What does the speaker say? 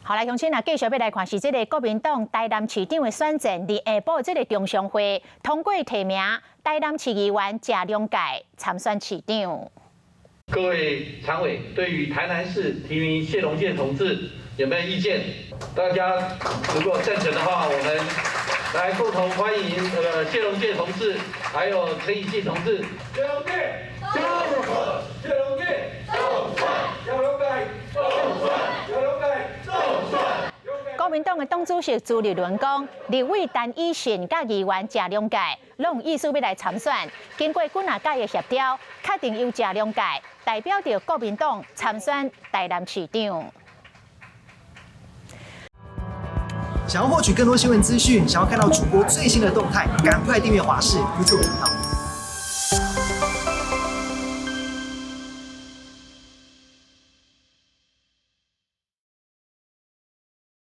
好，来，乡亲啊，继续要来看是这个国民党台南市长的选战，伫下晡这个中常会通过提名台南市议员谢龙介参选市长。各位常委，对于台南市提名谢龙介同志有没有意见？大家如果赞成的话，我们来共同欢迎谢龙介同志，还有陈以信同志。谢龙介，谢龙介，谢龙介，谢龙介，谢龙介。国民党的党主席朱立伦讲，立委陈以信甲议员谢龙介拢有意思要来参选，经过几啊届的协调，确定由谢龙介代表着国民党参选台南市长。想要获取更多新闻资讯，想要看到主播最新的动态，赶快订阅华视 YouTube 频道。